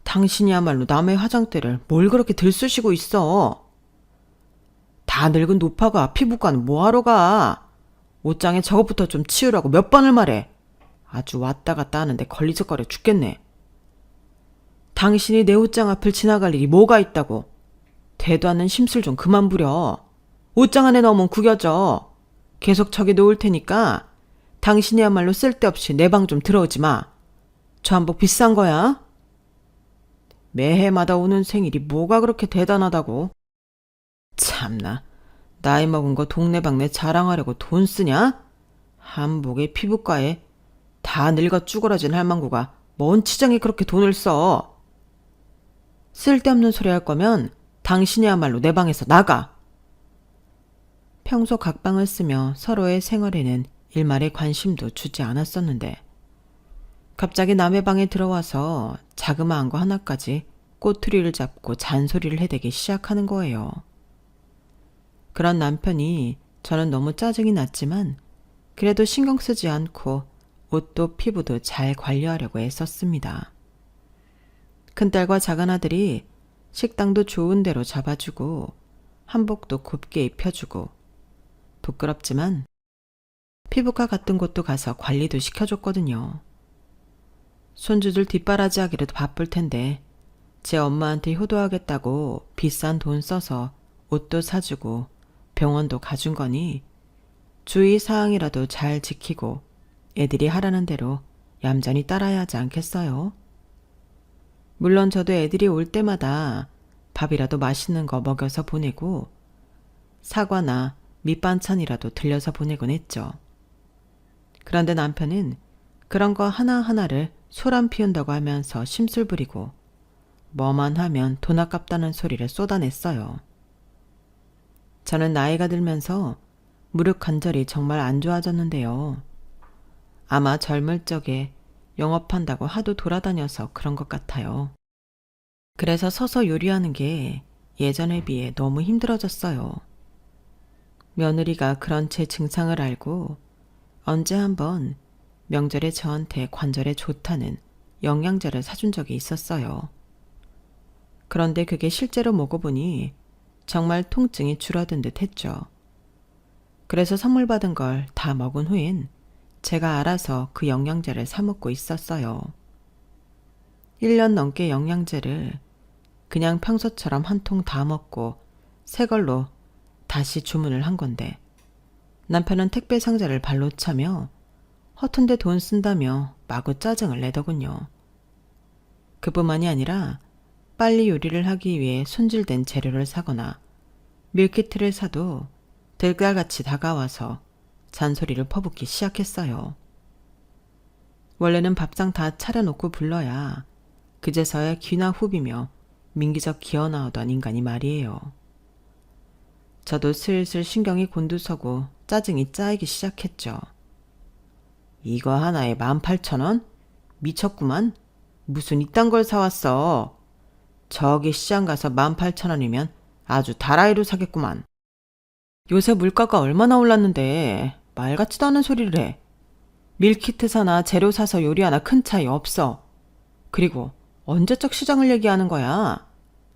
S1: 당신이야말로 남의 화장대를 뭘 그렇게 들쑤시고 있어. 다 늙은 노파가 피부과는 뭐하러 가. 옷장에 저것부터 좀 치우라고 몇 번을 말해. 아주 왔다 갔다 하는데 걸리적거려 죽겠네. 당신이 내 옷장 앞을 지나갈 일이 뭐가 있다고. 대도 않는 심술 좀 그만 부려. 옷장 안에 넣으면 구겨져. 계속 저기 놓을 테니까 당신이야말로 쓸데없이 내 방 좀 들어오지 마. 저 한복 비싼 거야. 매해마다 오는 생일이 뭐가 그렇게 대단하다고. 참나. 나이 먹은 거 동네방네 자랑하려고 돈 쓰냐? 한복에 피부과에 다 늙어 쭈그러진 할망구가 뭔 치장에 그렇게 돈을 써. 쓸데없는 소리 할 거면 당신이야말로 내 방에서 나가. 평소 각방을 쓰며 서로의 생활에는 일말의 관심도 주지 않았었는데 갑자기 남의 방에 들어와서 자그마한 거 하나까지 꼬투리를 잡고 잔소리를 해대기 시작하는 거예요. 그런 남편이 저는 너무 짜증이 났지만 그래도 신경 쓰지 않고 옷도 피부도 잘 관리하려고 애썼습니다. 큰딸과 작은아들이 식당도 좋은 데로 잡아주고 한복도 곱게 입혀주고 부끄럽지만 피부과 같은 곳도 가서 관리도 시켜줬거든요. 손주들 뒷바라지하기라도 바쁠 텐데 제 엄마한테 효도하겠다고 비싼 돈 써서 옷도 사주고 병원도 가준 거니 주의사항이라도 잘 지키고 애들이 하라는 대로 얌전히 따라야 하지 않겠어요? 물론 저도 애들이 올 때마다 밥이라도 맛있는 거 먹여서 보내고 사과나 밑반찬이라도 들려서 보내곤 했죠. 그런데 남편은 그런 거 하나하나를 소란 피운다고 하면서 심술 부리고 뭐만 하면 돈 아깝다는 소리를 쏟아냈어요. 저는 나이가 들면서 무릎 관절이 정말 안 좋아졌는데요. 아마 젊을 적에 영업한다고 하도 돌아다녀서 그런 것 같아요. 그래서 서서 요리하는 게 예전에 비해 너무 힘들어졌어요. 며느리가 그런 제 증상을 알고 언제 한번 명절에 저한테 관절에 좋다는 영양제를 사준 적이 있었어요. 그런데 그게 실제로 먹어보니 정말 통증이 줄어든 듯 했죠. 그래서 선물 받은 걸 다 먹은 후엔 제가 알아서 그 영양제를 사 먹고 있었어요. 1년 넘게 영양제를 그냥 평소처럼 한 통 다 먹고 새 걸로 다시 주문을 한 건데 남편은 택배 상자를 발로 차며 허튼데 돈 쓴다며 마구 짜증을 내더군요. 그뿐만이 아니라 빨리 요리를 하기 위해 손질된 재료를 사거나 밀키트를 사도 들깔같이 다가와서 잔소리를 퍼붓기 시작했어요. 원래는 밥상 다 차려놓고 불러야 그제서야 귀나 후비며 민기적 기어나오던 인간이 말이에요. 저도 슬슬 신경이 곤두서고 짜증이 쌓이기 시작했죠. 이거 하나에 18,000원? 미쳤구만. 무슨 이딴 걸 사왔어. 저기 시장 가서 18,000원이면 아주 다라이로 사겠구만. 요새 물가가 얼마나 올랐는데 말 같지도 않은 소리를 해. 밀키트 사나 재료 사서 요리하나 큰 차이 없어. 그리고 언제적 시장을 얘기하는 거야.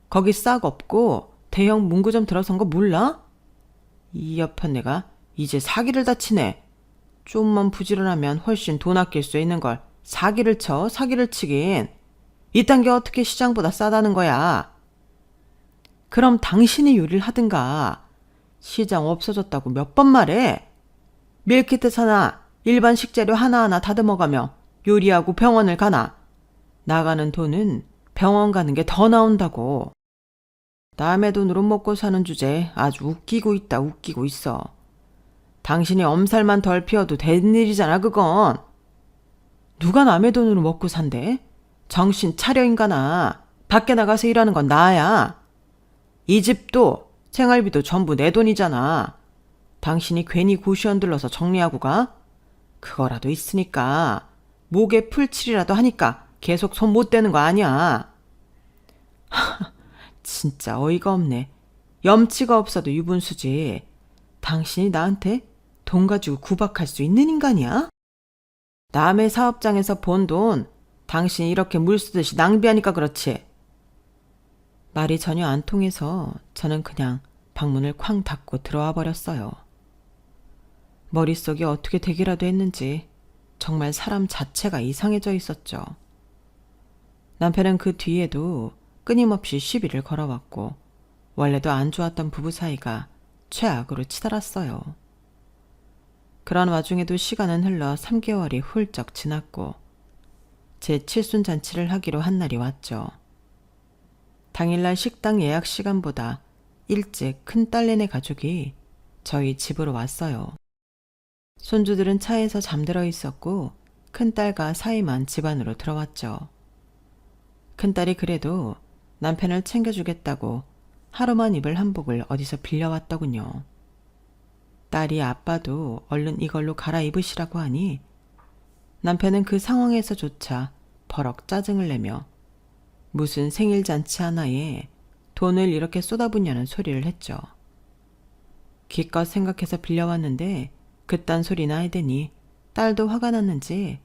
S1: 거기 싹 없고 대형 문구점 들어선 거 몰라? 이 옆에 내가 이제 사기를 다 치네. 좀만 부지런하면 훨씬 돈 아낄 수 있는 걸 사기를 쳐. 사기를 치긴. 이딴 게 어떻게 시장보다 싸다는 거야. 그럼 당신이 요리를 하든가. 시장 없어졌다고 몇 번 말해. 밀키트 사나 일반 식재료 하나하나 다듬어가며 요리하고 병원을 가나. 나가는 돈은 병원 가는 게 더 나온다고. 남의 돈으로 먹고 사는 주제에 아주 웃기고 있다. 웃기고 있어. 당신이 엄살만 덜 피워도 되는 일이잖아 그건. 누가 남의 돈으로 먹고 산대? 정신 차려 인간아. 밖에 나가서 일하는 건 나야. 이 집도 생활비도 전부 내 돈이잖아. 당신이 괜히 고시원 들러서 정리하고 가? 그거라도 있으니까 목에 풀칠이라도 하니까 계속 손 못 대는 거 아니야. 진짜 어이가 없네. 염치가 없어도 유분수지. 당신이 나한테 돈 가지고 구박할 수 있는 인간이야? 남의 사업장에서 본 돈 당신이 이렇게 물 쓰듯이 낭비하니까 그렇지. 말이 전혀 안 통해서 저는 그냥 방문을 쾅 닫고 들어와 버렸어요. 머릿속이 어떻게 되기라도 했는지 정말 사람 자체가 이상해져 있었죠. 남편은 그 뒤에도 끊임없이 시비를 걸어왔고 원래도 안 좋았던 부부 사이가 최악으로 치달았어요. 그런 와중에도 시간은 흘러 3개월이 훌쩍 지났고 제 칠순잔치를 하기로 한 날이 왔죠. 당일날 식당 예약 시간보다 일찍 큰딸내네 가족이 저희 집으로 왔어요. 손주들은 차에서 잠들어 있었고 큰딸과 사이만 집 안으로 들어왔죠. 큰딸이 그래도 남편을 챙겨주겠다고 하루만 입을 한복을 어디서 빌려왔더군요. 딸이 아빠도 얼른 이걸로 갈아입으시라고 하니 남편은 그 상황에서조차 버럭 짜증을 내며 무슨 생일잔치 하나에 돈을 이렇게 쏟아붓냐는 소리를 했죠. 기껏 생각해서 빌려왔는데 그딴 소리나 해대니 딸도 화가 났는지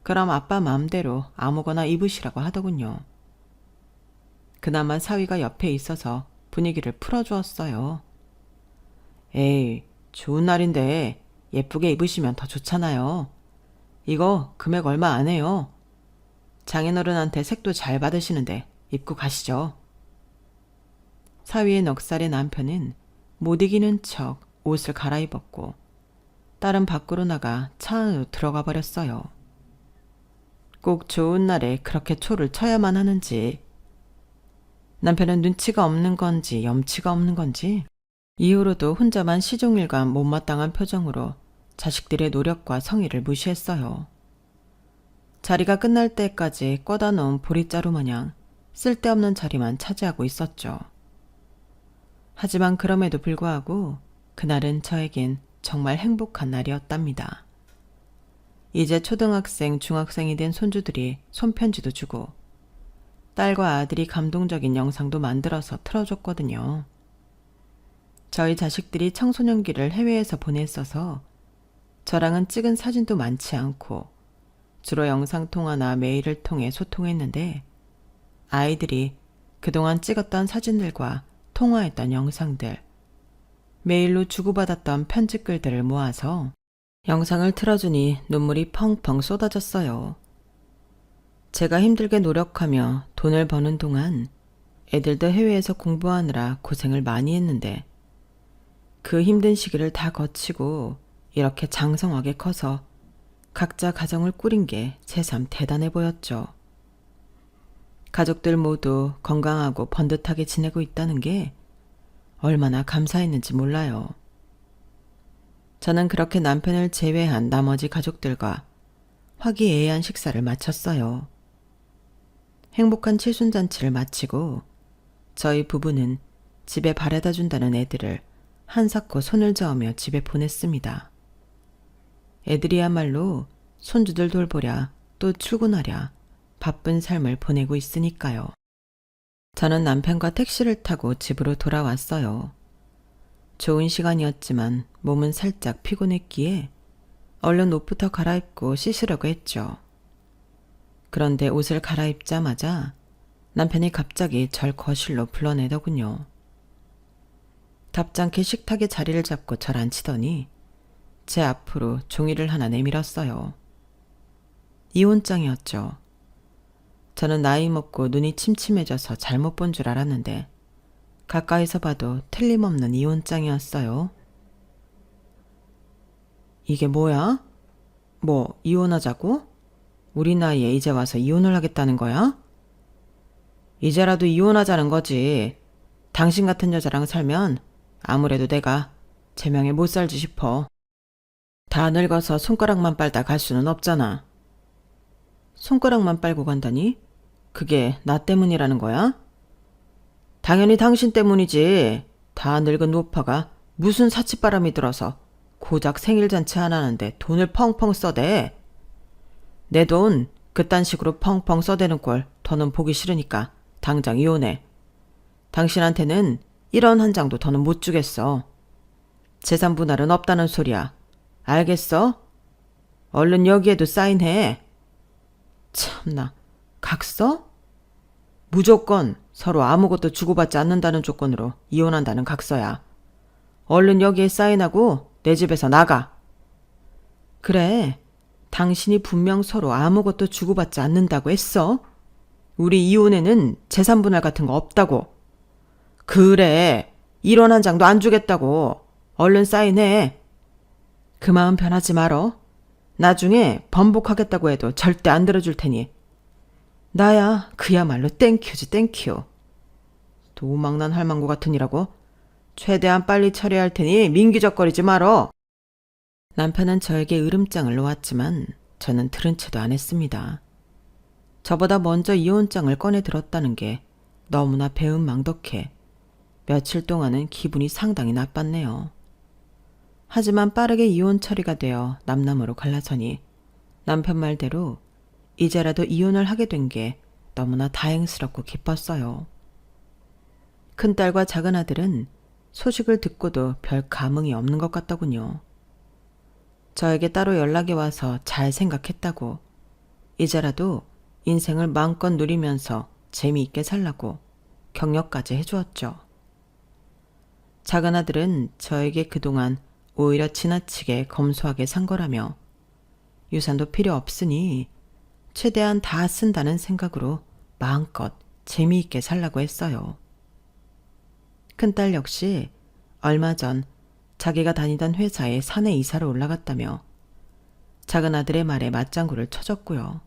S1: 그럼 아빠 마음대로 아무거나 입으시라고 하더군요. 그나마 사위가 옆에 있어서 분위기를 풀어주었어요. 에이, 좋은 날인데 예쁘게 입으시면 더 좋잖아요. 이거 금액 얼마 안 해요. 장인어른한테 색도 잘 받으시는데 입고 가시죠. 사위의 넉살의 남편은 못 이기는 척 옷을 갈아입었고 딸은 밖으로 나가 차 안으로 들어가 버렸어요. 꼭 좋은 날에 그렇게 초를 쳐야만 하는지 남편은 눈치가 없는 건지 염치가 없는 건지 이후로도 혼자만 시종일관 못마땅한 표정으로 자식들의 노력과 성의를 무시했어요. 자리가 끝날 때까지 꺼다 놓은 보릿자루 마냥 쓸데없는 자리만 차지하고 있었죠. 하지만 그럼에도 불구하고 그날은 저에겐 정말 행복한 날이었답니다. 이제 초등학생, 중학생이 된 손주들이 손편지도 주고 딸과 아들이 감동적인 영상도 만들어서 틀어줬거든요. 저희 자식들이 청소년기를 해외에서 보냈어서 저랑은 찍은 사진도 많지 않고 주로 영상통화나 메일을 통해 소통했는데 아이들이 그동안 찍었던 사진들과 통화했던 영상들, 메일로 주고받았던 편지글들을 모아서 영상을 틀어주니 눈물이 펑펑 쏟아졌어요. 제가 힘들게 노력하며 돈을 버는 동안 애들도 해외에서 공부하느라 고생을 많이 했는데 그 힘든 시기를 다 거치고 이렇게 장성하게 커서 각자 가정을 꾸린 게 새삼 대단해 보였죠. 가족들 모두 건강하고 번듯하게 지내고 있다는 게 얼마나 감사했는지 몰라요. 저는 그렇게 남편을 제외한 나머지 가족들과 화기애애한 식사를 마쳤어요. 행복한 칠순잔치를 마치고 저희 부부는 집에 바래다 준다는 애들을 한사코 손을 저으며 집에 보냈습니다. 애들이야말로 손주들 돌보랴 또 출근하랴 바쁜 삶을 보내고 있으니까요. 저는 남편과 택시를 타고 집으로 돌아왔어요. 좋은 시간이었지만 몸은 살짝 피곤했기에 얼른 옷부터 갈아입고 씻으려고 했죠. 그런데 옷을 갈아입자마자 남편이 갑자기 절 거실로 불러내더군요. 답잖게 식탁에 자리를 잡고 절 앉히더니 제 앞으로 종이를 하나 내밀었어요. 이혼장이었죠. 저는 나이 먹고 눈이 침침해져서 잘못 본 줄 알았는데 가까이서 봐도 틀림없는 이혼장이었어요. 이게 뭐야? 뭐 이혼하자고? 우리 나이에 이제 와서 이혼을 하겠다는 거야? 이제라도 이혼하자는 거지. 당신 같은 여자랑 살면 아무래도 내가 제명에 못 살지 싶어. 다 늙어서 손가락만 빨다 갈 수는 없잖아. 손가락만 빨고 간다니? 그게 나 때문이라는 거야? 당연히 당신 때문이지. 다 늙은 노파가 무슨 사치바람이 들어서 고작 생일잔치 하나는데 돈을 펑펑 써대. 내 돈 그딴 식으로 펑펑 써대는 꼴 더는 보기 싫으니까 당장 이혼해. 당신한테는 1원 한 장도 더는 못 주겠어. 재산 분할은 없다는 소리야. 알겠어? 얼른 여기에도 사인해. 참나, 각서? 무조건 서로 아무것도 주고받지 않는다는 조건으로 이혼한다는 각서야. 얼른 여기에 사인하고 내 집에서 나가. 그래, 당신이 분명 서로 아무것도 주고받지 않는다고 했어. 우리 이혼에는 재산 분할 같은 거 없다고. 그래, 1원 한 장도 안 주겠다고. 얼른 사인해. 그 마음 변하지 말어. 나중에 번복하겠다고 해도 절대 안 들어줄 테니. 나야 그야말로 땡큐지 땡큐. 또 오망난 할망구 같으니라고. 최대한 빨리 처리할 테니 민기적거리지 말어. 남편은 저에게 으름장을 놓았지만 저는 들은 채도 안 했습니다. 저보다 먼저 이혼장을 꺼내 들었다는 게 너무나 배은망덕해 며칠 동안은 기분이 상당히 나빴네요. 하지만 빠르게 이혼 처리가 되어 남남으로 갈라서니 남편 말대로 이제라도 이혼을 하게 된 게 너무나 다행스럽고 기뻤어요. 큰딸과 작은아들은 소식을 듣고도 별 감흥이 없는 것 같더군요. 저에게 따로 연락이 와서 잘 생각했다고, 이제라도 인생을 마음껏 누리면서 재미있게 살라고 격려까지 해주었죠. 작은아들은 저에게 그동안 오히려 지나치게 검소하게 산 거라며 유산도 필요 없으니 최대한 다 쓴다는 생각으로 마음껏 재미있게 살라고 했어요. 큰딸 역시 얼마 전 자기가 다니던 회사에 사내 이사로 올라갔다며 작은아들의 말에 맞장구를 쳐줬고요.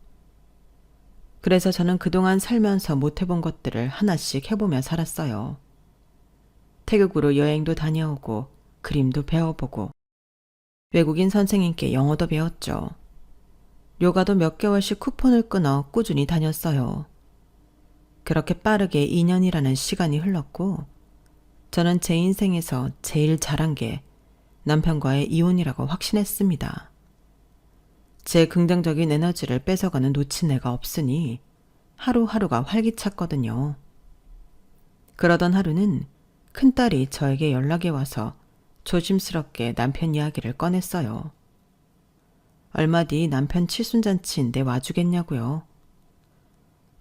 S1: 그래서 저는 그동안 살면서 못해본 것들을 하나씩 해보며 살았어요. 태국으로 여행도 다녀오고 그림도 배워보고 외국인 선생님께 영어도 배웠죠. 요가도 몇 개월씩 쿠폰을 끊어 꾸준히 다녔어요. 그렇게 빠르게 2년이라는 시간이 흘렀고 저는 제 인생에서 제일 잘한 게 남편과의 이혼이라고 확신했습니다. 제 긍정적인 에너지를 뺏어가는 놓친 애가 없으니 하루하루가 활기찼거든요. 그러던 하루는 큰딸이 저에게 연락이 와서 조심스럽게 남편 이야기를 꺼냈어요. 얼마 뒤 남편 칠순잔치인데 와주겠냐고요.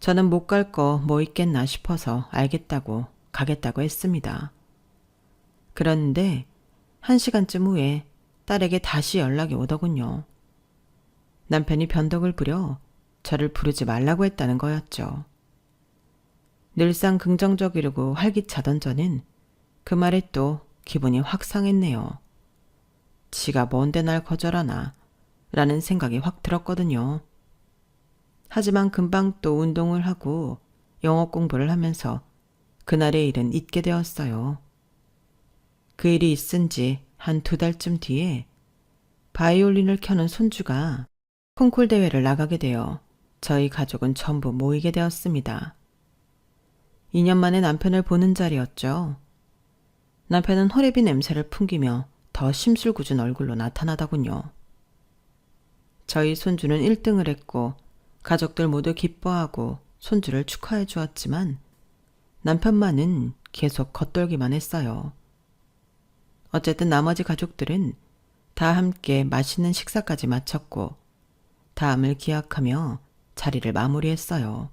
S1: 저는 못 갈 거 뭐 있겠나 싶어서 알겠다고 가겠다고 했습니다. 그런데 1시간쯤 후에 딸에게 다시 연락이 오더군요. 남편이 변덕을 부려 저를 부르지 말라고 했다는 거였죠. 늘상 긍정적이고 활기차던 저는 그 말에 또 기분이 확 상했네요. 지가 뭔데 날 거절하나 라는 생각이 확 들었거든요. 하지만 금방 또 운동을 하고 영어 공부를 하면서 그날의 일은 잊게 되었어요. 그 일이 있은 지 한 2달쯤 뒤에 바이올린을 켜는 손주가 콩쿨 대회를 나가게 되어 저희 가족은 전부 모이게 되었습니다. 2년 만에 남편을 보는 자리였죠. 남편은 호레비 냄새를 풍기며 더 심술궂은 얼굴로 나타나더군요. 저희 손주는 1등을 했고 가족들 모두 기뻐하고 손주를 축하해 주었지만 남편만은 계속 겉돌기만 했어요. 어쨌든 나머지 가족들은 다 함께 맛있는 식사까지 마쳤고 다음을 기약하며 자리를 마무리했어요.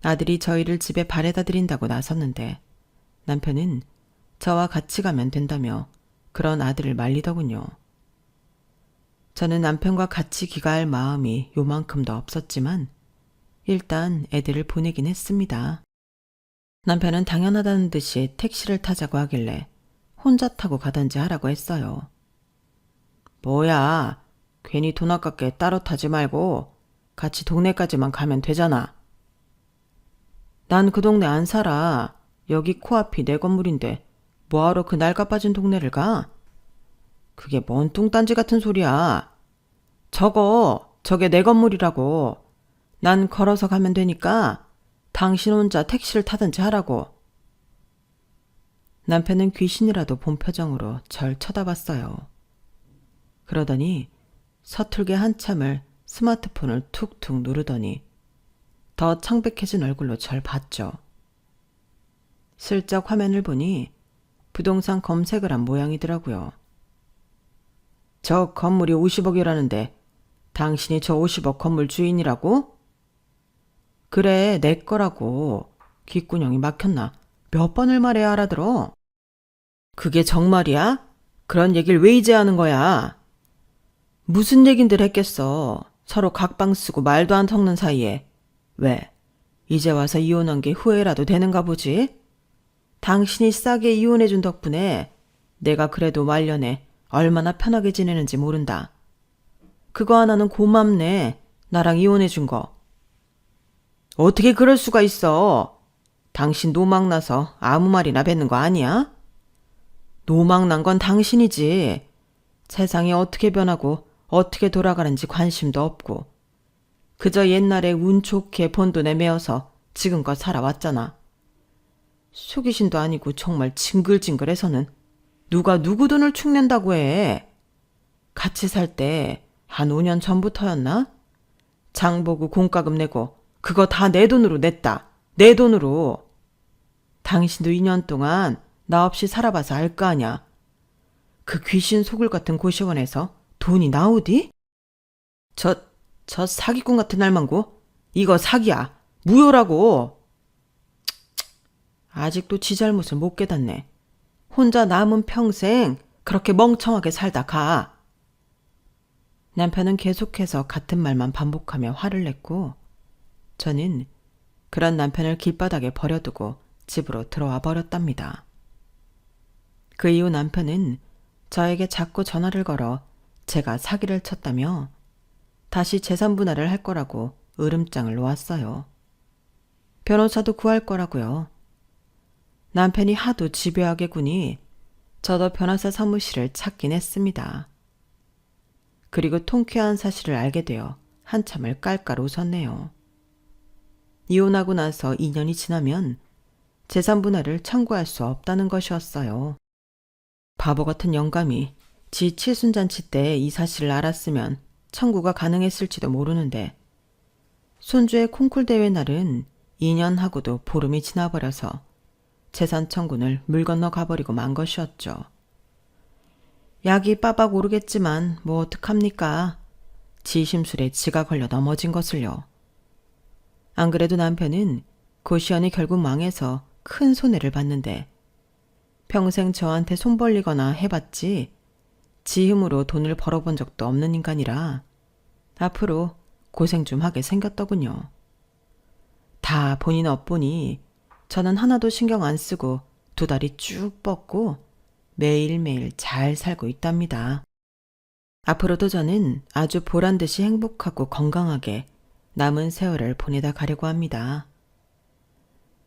S1: 아들이 저희를 집에 바래다 드린다고 나섰는데 남편은 저와 같이 가면 된다며 그런 아들을 말리더군요. 저는 남편과 같이 귀가할 마음이 요만큼도 없었지만 일단 애들을 보내긴 했습니다. 남편은 당연하다는 듯이 택시를 타자고 하길래 혼자 타고 가든지 하라고 했어요. 뭐야, 괜히 돈 아깝게 따로 타지 말고 같이 동네까지만 가면 되잖아. 난 그 동네 안 살아. 여기 코앞이 내 건물인데 뭐하러 그 낡아빠진 동네를 가? 그게 뭔 뚱딴지 같은 소리야. 저게 내 건물이라고. 난 걸어서 가면 되니까 당신 혼자 택시를 타든지 하라고. 남편은 귀신이라도 본 표정으로 절 쳐다봤어요. 그러더니 서툴게 한참을 스마트폰을 툭툭 누르더니 더 창백해진 얼굴로 절 봤죠. 슬쩍 화면을 보니 부동산 검색을 한 모양이더라고요. 저 건물이 50억이라는데 당신이 저 50억 건물 주인이라고? 그래, 내 거라고. 귓구녕이 막혔나? 몇 번을 말해야 알아들어? 그게 정말이야? 그런 얘기를 왜 이제 하는 거야? 무슨 얘긴들 했겠어. 서로 각방 쓰고 말도 안 섞는 사이에. 왜? 이제 와서 이혼한 게 후회라도 되는가 보지? 당신이 싸게 이혼해준 덕분에 내가 그래도 말년에 얼마나 편하게 지내는지 모른다. 그거 하나는 고맙네. 나랑 이혼해준 거. 어떻게 그럴 수가 있어? 당신 노망나서 아무 말이나 뱉는 거 아니야? 노망난 건 당신이지. 세상이 어떻게 변하고 어떻게 돌아가는지 관심도 없고 그저 옛날에 운 좋게 번 돈에 매어서 지금껏 살아왔잖아. 속이신도 아니고 정말 징글징글해서는 누가 누구 돈을 축낸다고 해. 같이 살 때 한 5년 전부터였나? 장 보고 공과금 내고 그거 다 내 돈으로 냈다. 내 돈으로. 당신도 2년 동안 나 없이 살아봐서 알 거 아냐. 그 귀신 소굴 같은 고시원에서 돈이 나오디? 저 사기꾼 같은 날망고? 이거 사기야. 무효라고. 아직도 지 잘못을 못 깨닫네. 혼자 남은 평생 그렇게 멍청하게 살다 가. 남편은 계속해서 같은 말만 반복하며 화를 냈고 저는 그런 남편을 길바닥에 버려두고 집으로 들어와 버렸답니다. 그 이후 남편은 저에게 자꾸 전화를 걸어 제가 사기를 쳤다며 다시 재산 분할을 할 거라고 으름장을 놓았어요. 변호사도 구할 거라고요. 남편이 하도 집요하게 구니 저도 변호사 사무실을 찾긴 했습니다. 그리고 통쾌한 사실을 알게 되어 한참을 깔깔 웃었네요. 이혼하고 나서 2년이 지나면 재산 분할을 청구할 수 없다는 것이었어요. 바보 같은 영감이 지 칠순잔치 때 이 사실을 알았으면 청구가 가능했을지도 모르는데 손주의 콩쿨 대회 날은 2년 하고도 보름이 지나버려서 재산 청구를 물 건너 가버리고 만 것이었죠. 약이 빠박 오르겠지만 뭐 어떡합니까? 지 심술에 지가 걸려 넘어진 것을요. 안 그래도 남편은 고시원이 결국 망해서 큰 손해를 봤는데 평생 저한테 손 벌리거나 해봤지 지 힘으로 돈을 벌어본 적도 없는 인간이라 앞으로 고생 좀 하게 생겼더군요. 다 본인 업보니 저는 하나도 신경 안 쓰고 두 다리 쭉 뻗고 매일매일 잘 살고 있답니다. 앞으로도 저는 아주 보란듯이 행복하고 건강하게 남은 세월을 보내다 가려고 합니다.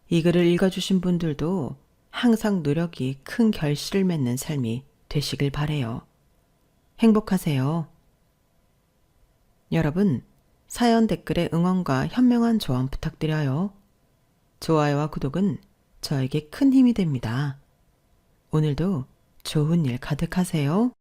S1: 이 글을 읽어주신 분들도 항상 노력이 큰 결실을 맺는 삶이 되시길 바래요. 행복하세요. 여러분, 사연 댓글에 응원과 현명한 조언 부탁드려요. 좋아요와 구독은 저에게 큰 힘이 됩니다. 오늘도 좋은 일 가득하세요.